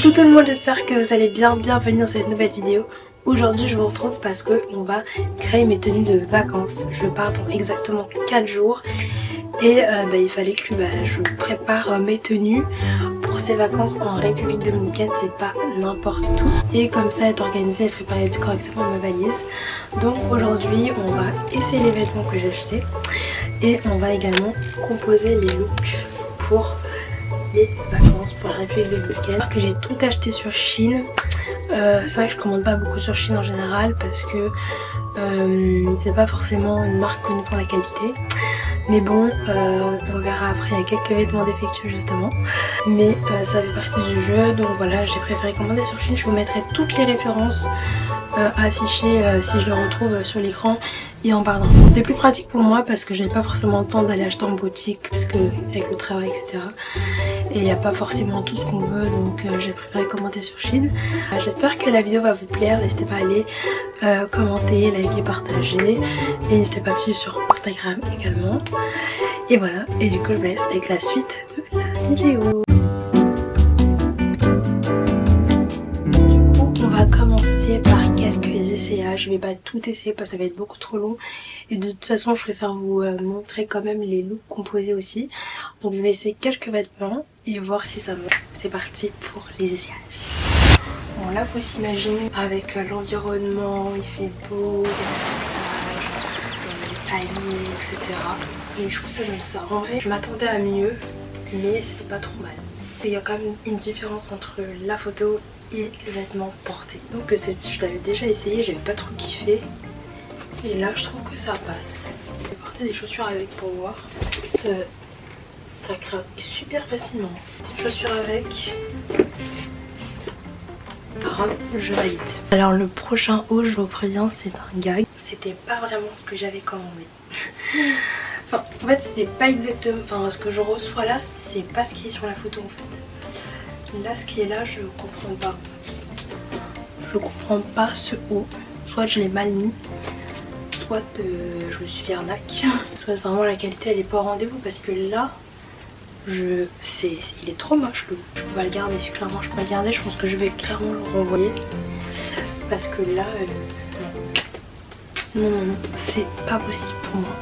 Coucou tout le monde, j'espère que vous allez bien, bienvenue dans cette nouvelle vidéo. Aujourd'hui je vous retrouve parce qu'on va créer mes tenues de vacances. Je pars dans exactement 4 jours et il fallait que je prépare mes tenues pour ces vacances en République Dominicaine. C'est pas n'importe où et comme ça être organisée et préparer plus correctement ma valise. Donc aujourd'hui on va essayer les vêtements que j'ai achetés et on va également composer les looks pour les vacances pour la République Dominicaine. Que j'ai tout acheté sur Shein. C'est vrai que je commande pas beaucoup sur Shein en général parce que c'est pas forcément une marque connue pour la qualité. Mais bon, on verra après, il y a quelques vêtements défectueux justement. Mais ça fait partie du jeu, donc voilà, j'ai préféré commander sur Shein. Je vous mettrai toutes les références affichées si je les retrouve sur l'écran et en barre d'infos. C'est plus pratique pour moi parce que j'ai pas forcément le temps d'aller acheter en boutique parce que avec le travail etc. Et il n'y a pas forcément tout ce qu'on veut, donc j'ai préféré commenter sur Shein. J'espère que la vidéo va vous plaire, n'hésitez pas à aller commenter, liker, partager et n'hésitez pas à me suivre sur Instagram également. Et voilà, et du coup je vous laisse avec la suite de la vidéo. Du coup on va commencer par quelques essayages. Je vais pas tout essayer parce que ça va être beaucoup trop long et de toute façon je préfère vous montrer quand même les looks composés aussi. Donc je vais essayer quelques vêtements et voir si ça me... C'est parti pour les essayages. Bon là faut s'imaginer avec l'environnement, il fait beau, les paliers, etc. Et je trouve que ça donne ça. En vrai je m'attendais à mieux mais c'est pas trop mal. Il y a quand même une différence entre la photo et le vêtement porté. Donc celle-ci je l'avais déjà essayé, j'avais pas trop kiffé. Et là je trouve que ça passe. Je vais porter des chaussures avec pour voir. Ça craque super facilement. Petite chaussure avec. Je valide. Alors le prochain haut, je vous préviens, c'est un gag. C'était pas vraiment ce que j'avais commandé. Enfin, en fait c'était pas exactement... Enfin ce que je reçois là, c'est pas ce qui est sur la photo en fait. Là ce qui est là, je comprends pas. Je comprends pas ce haut. Soit je l'ai mal mis, soit je me suis fait arnaque. Soit vraiment la qualité elle est pas au rendez-vous parce que là... il est trop moche le. Je peux pas le garder, clairement je peux pas le garder, je pense que je vais clairement le renvoyer parce que là non, c'est pas possible pour moi.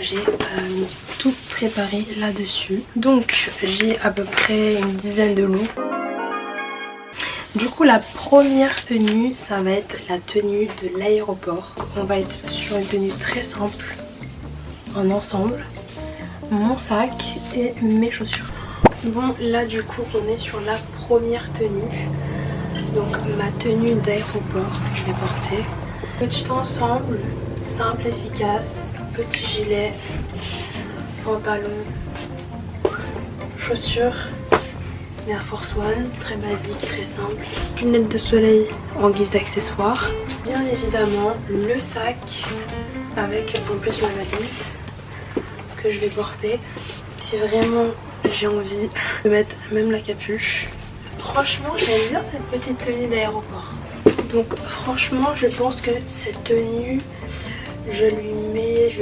J'ai tout préparé là dessus, donc j'ai à peu près une dizaine de looks. Du coup la première tenue ça va être la tenue de l'aéroport. On va être sur une tenue très simple en ensemble, mon sac et mes chaussures. Bon là du coup on est sur la première tenue, donc ma tenue d'aéroport que je vais porter. Petit ensemble, simple, efficace, petit gilet, pantalon, chaussures, Air Force One, très basique, très simple, lunettes de soleil en guise d'accessoire, bien évidemment le sac avec en plus ma valise que je vais porter. Si vraiment j'ai envie de mettre même la capuche. Franchement j'aime bien cette petite tenue d'aéroport. Donc franchement je pense que cette tenue je vais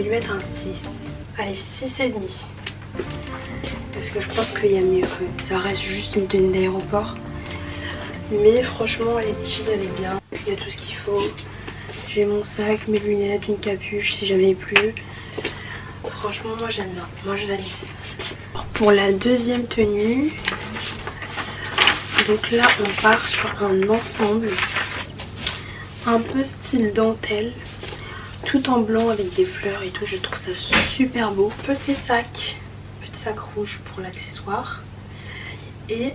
lui mettre un 6. Allez 6,5. Parce que je pense qu'il y a mieux quand même. Ça reste juste une tenue d'aéroport. Mais franchement elle est chill, elle est bien. Il y a tout ce qu'il faut. J'ai mon sac, mes lunettes, une capuche si j'avais plus. Franchement moi j'aime bien, moi je valide. Pour la deuxième tenue, donc là on part sur un ensemble un peu style dentelle, tout en blanc avec des fleurs et tout, je trouve ça super beau. Petit sac rouge pour l'accessoire et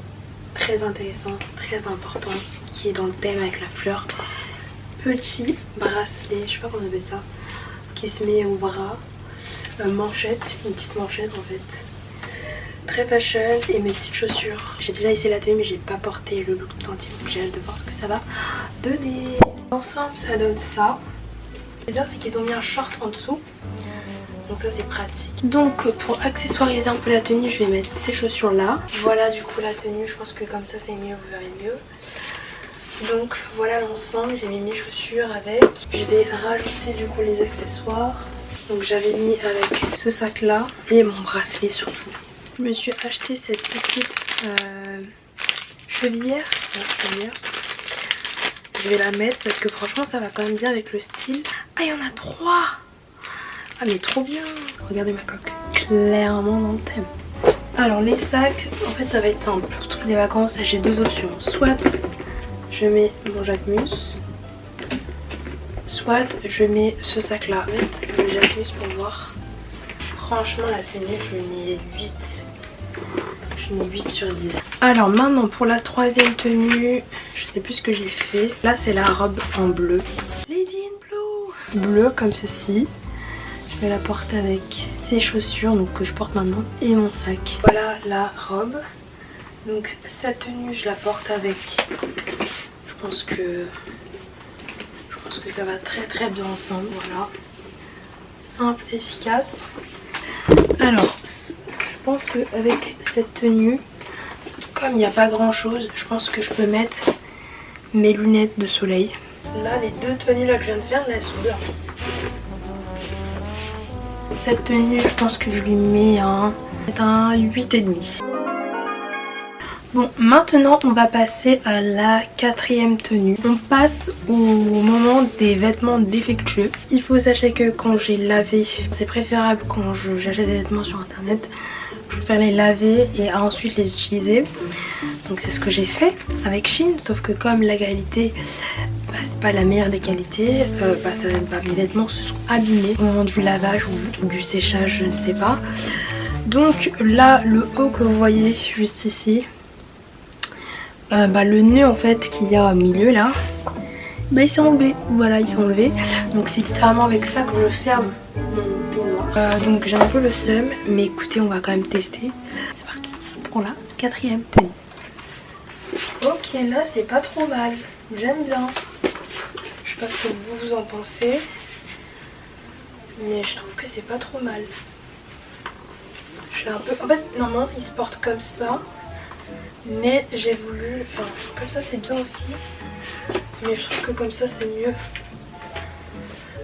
très intéressant, très important, qui est dans le thème avec la fleur. Petit bracelet, je sais pas comment on appelle ça, qui se met au bras. Manchette, une petite manchette en fait, très fashion. Et mes petites chaussures, j'ai déjà essayé la tenue mais j'ai pas porté le look tout entier, donc j'ai hâte de voir ce que ça va donner. Ensemble ça donne ça. Ce qui est bien c'est qu'ils ont mis un short en dessous, donc ça c'est pratique. Donc pour accessoiriser un peu la tenue je vais mettre ces chaussures là. Voilà du coup la tenue, je pense que comme ça c'est mieux, vous verrez mieux. Donc voilà l'ensemble, j'ai mis mes chaussures avec. Je vais rajouter du coup les accessoires. Donc j'avais mis avec ce sac là et mon bracelet surtout. Je me suis acheté cette petite chevillère. Je vais la mettre parce que franchement ça va quand même bien avec le style. Ah, il y en a 3. Ah mais trop bien. Regardez ma coque, clairement dans le thème. Alors les sacs, en fait ça va être simple. Pour toutes les vacances j'ai 2 options. Soit je mets mon Jacquemus, soit je mets ce sac là. Je vais mettre le Jacquemus pour voir. Franchement la tenue je mets 8. Je mets 8 sur 10. Alors maintenant pour la 3e tenue, je sais plus ce que j'ai fait. Là c'est la robe en bleu. Lady in Blue. Bleu comme ceci. Je vais la porter avec ces chaussures donc, que je porte maintenant et mon sac. Voilà la robe. Donc cette tenue je la porte avec. Je pense que ça va très bien ensemble. Voilà. Simple, efficace. Alors je pense qu'avec cette tenue, comme il n'y a pas grand chose, je pense que je peux mettre mes lunettes de soleil. Là les 2 tenues là que je viens de faire, là elles sont bien. Cette tenue je pense que je lui mets un 8,5. Bon, maintenant on va passer à la 4e tenue. On passe au moment des vêtements défectueux. Il faut sachez que quand j'ai lavé, c'est préférable quand j'achète des vêtements sur internet, je préfère les laver et ensuite les utiliser. Donc c'est ce que j'ai fait avec Shein, sauf que comme la qualité c'est pas la meilleure des qualités, mes vêtements se sont abîmés au moment du lavage ou du séchage, je ne sais pas. Donc là le haut que vous voyez juste ici, le nœud en fait qu'il y a au milieu là, il s'est enlevé. Voilà, il s'est enlevé. Donc c'est littéralement avec ça que je ferme mon peignoir. Donc j'ai un peu le seum, mais écoutez on va quand même tester. C'est parti pour la 4e tenue. Ok, là c'est pas trop mal, j'aime bien. Je sais pas ce que vous en pensez, mais je trouve que c'est pas trop mal. Je suis un peu... En fait normalement il se porte comme ça, mais j'ai voulu... Enfin comme ça c'est bien aussi, mais je trouve que comme ça c'est mieux.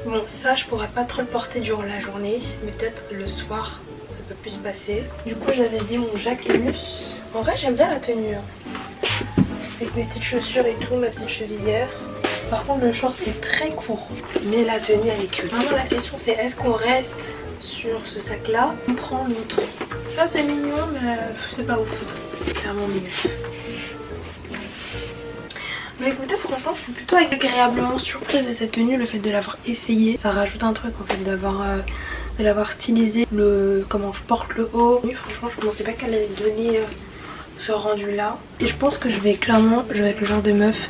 Bon ça je pourrais pas trop le porter durant la journée, mais peut-être le soir ça peut plus passer. Du coup j'avais dit mon Jacquemus. En vrai j'aime bien la tenue hein. Avec mes petites chaussures et tout, ma petite chevillère. Par contre le short est très court, mais la tenue elle est cute. Maintenant la question c'est est-ce qu'on reste sur ce sac là, on prend l'autre. Ça c'est mignon mais c'est pas ouf, clairement mignon. Mais écoutez franchement je suis plutôt agréablement surprise de cette tenue, le fait de l'avoir essayé. Ça rajoute un truc en fait de l'avoir stylisé, comment je porte le haut. Franchement je pensais pas qu'elle allait donner ce rendu là. Et je pense que je vais être le genre de meuf,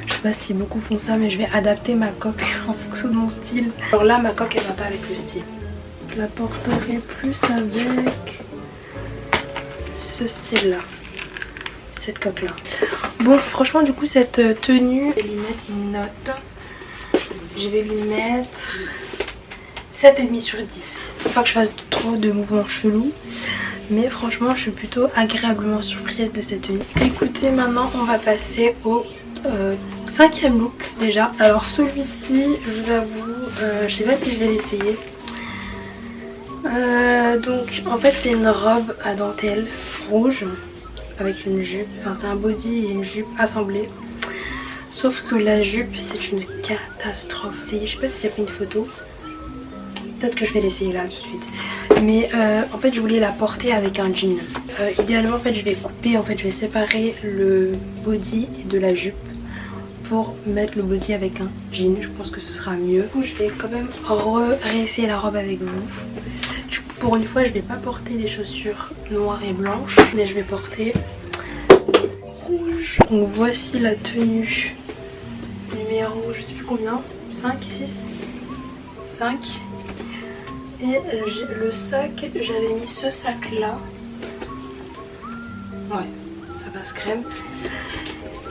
je sais pas si beaucoup font ça, mais je vais adapter ma coque en fonction de mon style. Alors là ma coque elle va pas avec le style. Je la porterai plus avec ce style là, cette coque là. Bon franchement du coup cette tenue, je vais lui mettre une note. Je vais lui mettre 7,5 sur 10. Faut pas que je fasse trop de mouvements chelous, mais franchement je suis plutôt agréablement surprise de cette tenue. Écoutez maintenant on va passer au 5e look déjà. Alors celui-ci je vous avoue, je sais pas si je vais l'essayer. Donc en fait c'est une robe à dentelle rouge avec une jupe, enfin c'est un body et une jupe assemblée. Sauf que la jupe c'est une catastrophe. Je sais pas si j'ai pris une photo. Peut-être que je vais l'essayer là tout de suite. Mais en fait je voulais la porter avec un jean. Idéalement en fait je vais couper, je vais séparer le body de la jupe pour mettre le body avec un jean. Je pense que ce sera mieux. Du coup je vais quand même réessayer la robe avec vous. Du coup, pour une fois je vais pas porter les chaussures noires et blanches, mais je vais porter rouge. Donc voici la tenue numéro je sais plus combien, 5, 6, 5. Et le sac, j'avais mis ce sac là. Ouais, ça passe crème.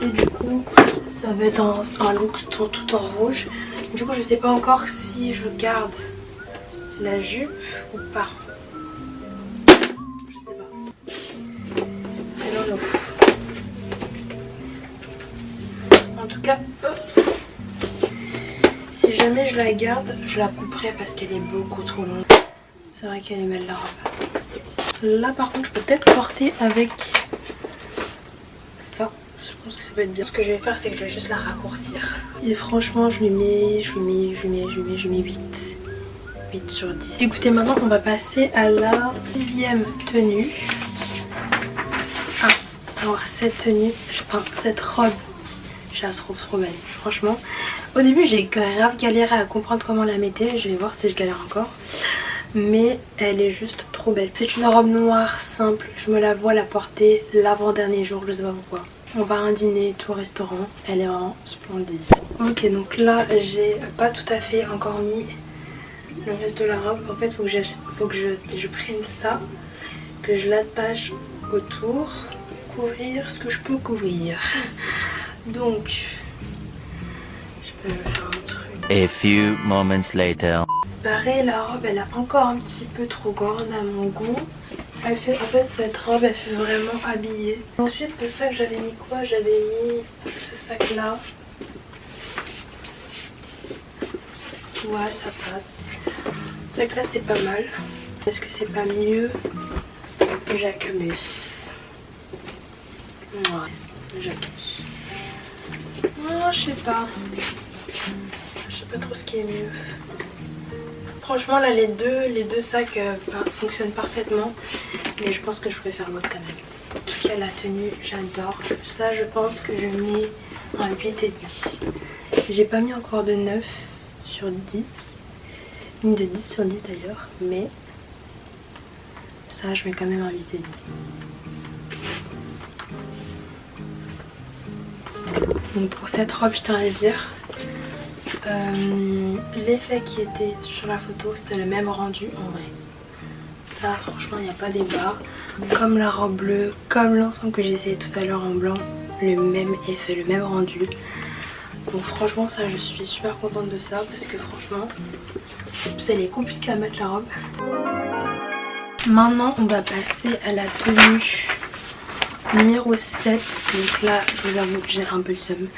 Et du coup, ça va être un look tout en rouge. Du coup, je sais pas encore si je garde la jupe ou pas. Je sais pas. I don't know. En tout cas, si jamais je la garde, je la couperai parce qu'elle est beaucoup trop longue. C'est vrai qu'elle est belle la robe. Là par contre je peux peut-être le porter avec ça. Je pense que ça peut être bien. Ce que je vais faire, c'est que je vais juste la raccourcir. Et franchement, je lui mets 8. 8 sur 10. Écoutez, maintenant on va passer à la 6e tenue. Ah, alors cette tenue, enfin cette robe, je la trouve trop belle. Franchement, au début j'ai grave galéré à comprendre comment la mettre. Je vais voir si je galère encore. Mais elle est juste trop belle. C'est une robe noire simple. Je me la vois la porter l'avant-dernier jour, je sais pas pourquoi. On va à un dîner, tout au restaurant. Elle est vraiment splendide. Ok, donc là j'ai pas tout à fait encore mis le reste de la robe. En fait faut que je prenne ça, que je l'attache autour, couvrir ce que je peux couvrir. Donc je sais pas, je vais faire un truc. A few moments later. Pareil, la robe elle est encore un petit peu trop grande à mon goût. En fait cette robe elle fait vraiment habillée. Ensuite le sac, j'avais mis quoi? J'avais mis ce sac là. Ouais, ça passe. Ce sac là c'est pas mal. Est-ce que c'est pas mieux? Jacquemus. Ouais, Jacquemus. Non, je sais pas. Je sais pas trop ce qui est mieux. Franchement là les deux sacs fonctionnent parfaitement. Mais je pense que je préfère l'autre quand même. En tout cas la tenue j'adore. Ça je pense que je mets un 8,5. J'ai pas mis encore de 9 sur 10. Une de 10 sur 10 d'ailleurs. Mais ça je mets quand même un 8,5. Donc pour cette robe je tiens à dire, l'effet qui était sur la photo c'était le même rendu en vrai. Ça franchement il n'y a pas débat. Comme la robe bleue, comme l'ensemble que j'ai essayé tout à l'heure en blanc, le même effet, le même rendu. Donc franchement ça je suis super contente de ça parce que franchement elle est compliquée à mettre la robe. Maintenant on va passer à la tenue numéro 7. Donc là je vous avoue que j'ai un peu le seum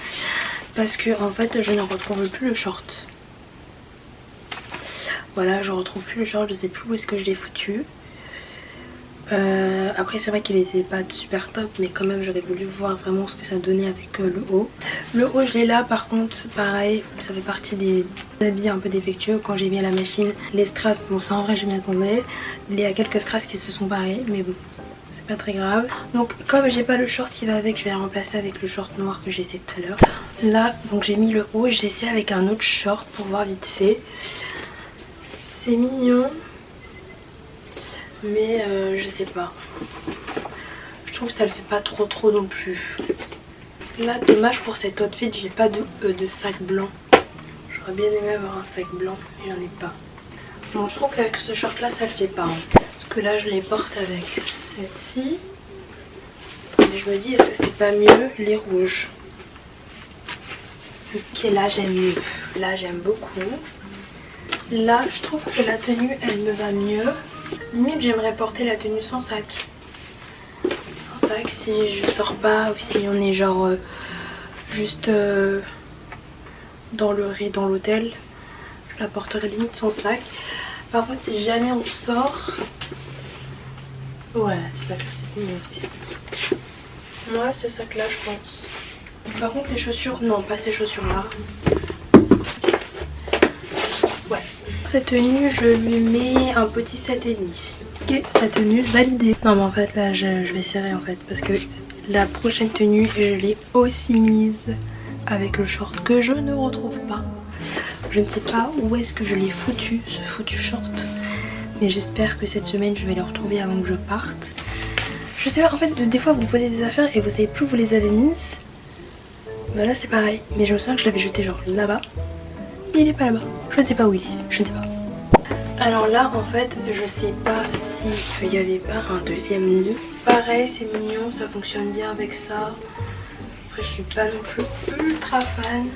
parce que en fait je ne retrouve plus le short. Voilà, je retrouve plus le short, je sais plus où est-ce que je l'ai foutu. Après c'est vrai qu'il était pas super top, mais quand même j'aurais voulu voir vraiment ce que ça donnait avec le haut. Le haut je l'ai là, par contre pareil ça fait partie des habits un peu défectueux. Quand j'ai mis à la machine les strass, bon ça en vrai je m'y attendais. Il y a quelques strass qui se sont barrés, mais bon c'est pas très grave. Donc comme j'ai pas le short qui va avec, je vais la remplacer avec le short noir que j'ai essayé tout à l'heure. Là donc j'ai mis le haut, j'ai essayé avec un autre short pour voir vite fait. C'est mignon, mais je sais pas, je trouve que ça le fait pas trop non plus. Là dommage pour cet outfit, j'ai pas de sac blanc. J'aurais bien aimé avoir un sac blanc et j'en ai pas. Bon je trouve qu'avec ce short là ça le fait pas hein. Parce que là je les porte avec celle-ci. Et je me dis est-ce que c'est pas mieux les rouges? Ok, là j'aime mieux, là j'aime beaucoup. Là je trouve que la tenue elle me va mieux. Limite j'aimerais porter la tenue sans sac. Sans sac si je sors pas ou si on est genre juste dans l'hôtel. Je la porterai limite sans sac. Par contre si jamais on sort, ouais ce sac là c'est mieux aussi. Moi ce sac là je pense. Par contre les chaussures, non pas ces chaussures là. Ouais. Cette tenue je lui mets un petit 7,5. Ok, sa tenue validée. Non mais en fait là je vais serrer en fait parce que la prochaine tenue je l'ai aussi mise avec le short que je ne retrouve pas. Je ne sais pas où est-ce que je l'ai foutu, ce foutu short. Mais j'espère que cette semaine je vais le retrouver avant que je parte. Je sais pas, en fait des fois vous posez des affaires et vous savez plus où vous les avez mises. Bah là c'est pareil, mais je me souviens que je l'avais jeté genre là-bas. Il est pas là-bas, je ne sais pas où il est, je ne sais pas. Alors là en fait je sais pas si il n'y avait pas un deuxième nœud. Pareil c'est mignon, ça fonctionne bien avec ça. Après je suis pas non plus ultra fan.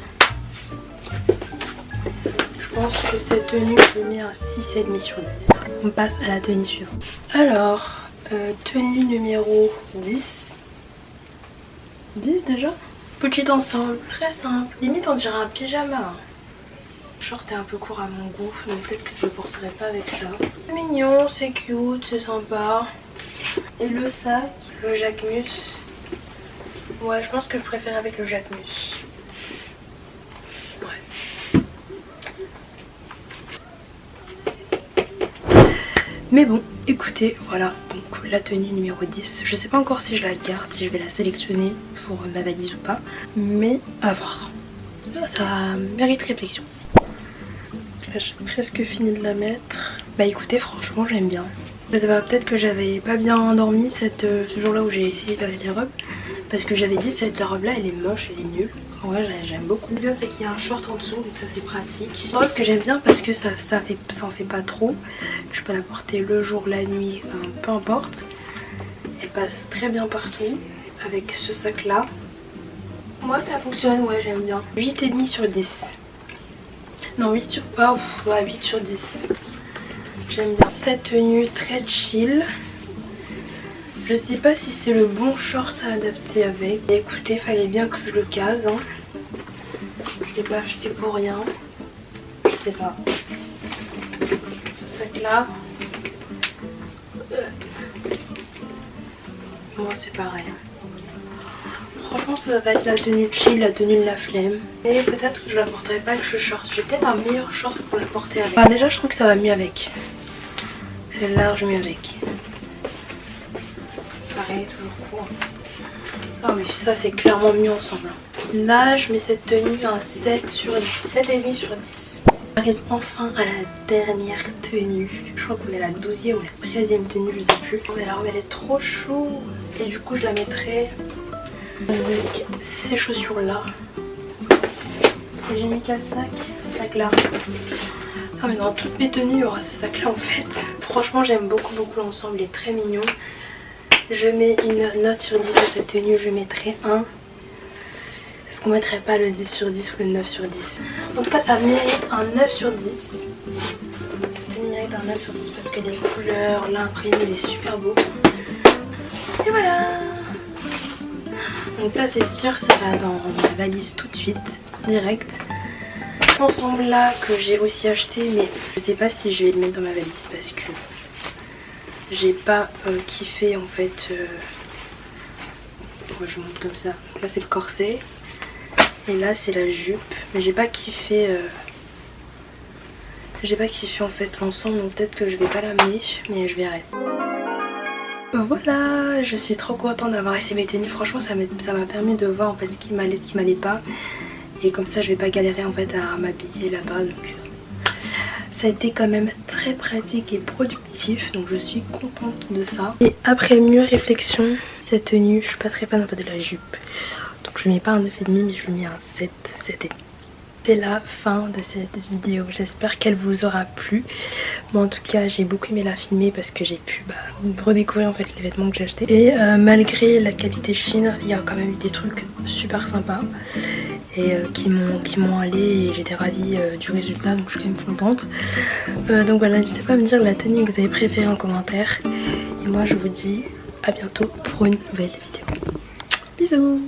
Je pense que cette tenue je mets un 6,5 sur 10. On passe à la tenue suivante. Alors tenue numéro 10. 10 déjà. Petit ensemble, très simple. Limite on dirait un pyjama. Le short est un peu court à mon goût, donc peut-être que je le porterai pas avec ça. C'est mignon, c'est cute, c'est sympa. Et le sac, le Jacquemus. Ouais, je pense que je préfère avec le Jacquemus. Ouais. Mais bon, écoutez, voilà, donc la tenue numéro 10. Je sais pas encore si je la garde, si je vais la sélectionner pour ma valise ou pas. Mais à voir. Ça mérite réflexion. Là, j'ai presque fini de la mettre. Bah écoutez, franchement, j'aime bien. Je sais pas, peut-être que j'avais pas bien dormi ce jour-là où j'ai essayé de laver les robes. Parce que j'avais dit, cette robe-là, elle est moche, elle est nulle. En vrai, j'aime beaucoup. Le bien, c'est qu'il y a un short en dessous, donc ça c'est pratique. Une robe que j'aime bien parce que ça en fait pas trop. Je peux la porter le jour, la nuit, peu importe. Elle passe très bien partout. Avec ce sac-là. Moi, ça fonctionne, ouais, j'aime bien. 8,5 sur 10. Non, 8 sur... Oh, ouais, 8 sur 10. J'aime bien cette tenue très chill. Je sais pas si c'est le bon short à adapter avec. Et écoutez, fallait bien que je le case. Hein. Je l'ai pas acheté pour rien. Je sais pas. Ce sac là. Moi c'est pareil. Franchement ça va être la tenue chill, la tenue de la flemme. Et peut-être que je la porterai pas avec ce short. J'ai peut-être un meilleur short pour la porter avec. Enfin, déjà je trouve que ça va mieux avec. C'est large mieux avec. Pareil, toujours court. Ah oui, ça c'est clairement mieux ensemble. Là, je mets cette tenue à 7 sur 7,5 sur 10. J'arrive enfin à la dernière tenue. Je crois qu'on est à la 12e ou la 13e tenue, je sais plus. Mais la robe elle est trop chaude. Et du coup, je la mettrai avec ces chaussures là. Et j'ai mis quel sac? Ce sac là. Ah mais dans toutes mes tenues, il y aura ce sac là en fait. Franchement, j'aime beaucoup l'ensemble, il est très mignon. Je mets une note sur 10 à cette tenue, je mettrai 1. Est-ce qu'on mettrait pas le 10 sur 10 ou le 9 sur 10? En tout cas, ça mérite un 9 sur 10. Cette tenue mérite un 9 sur 10 parce que les couleurs, l'imprimé, il est super beau. Et voilà. Donc ça, c'est sûr, ça va dans ma valise tout de suite, direct. Cet ensemble là que j'ai aussi acheté, mais je sais pas si je vais le mettre dans ma valise parce que j'ai pas kiffé en fait. Ouais, je monte comme ça. Là c'est le corset et là c'est la jupe, mais j'ai pas kiffé. J'ai pas kiffé en fait l'ensemble, donc peut-être que je vais pas l'amener, mais je verrai. Voilà, je suis trop contente d'avoir essayé mes tenues. Franchement, ça m'a permis de voir en fait ce qui m'allait pas, et comme ça je vais pas galérer en fait à m'habiller là-bas. Donc ça a été quand même très pratique et productif, donc je suis contente de ça. Et après mûre réflexion, cette tenue, je suis pas très fan en fait de la jupe, donc je mets pas un 9,5 mais je lui mets un 7, 7,5. C'est la fin de cette vidéo, j'espère qu'elle vous aura plu. Moi en tout cas j'ai beaucoup aimé la filmer parce que j'ai pu redécouvrir en fait les vêtements que j'ai achetés. Et malgré la qualité fine, il y a quand même eu des trucs super sympas et qui m'ont allé, et j'étais ravie du résultat, donc je suis quand même contente. Donc voilà, n'hésitez pas à me dire la tenue que vous avez préférée en commentaire. Et moi je vous dis à bientôt pour une nouvelle vidéo. Bisous.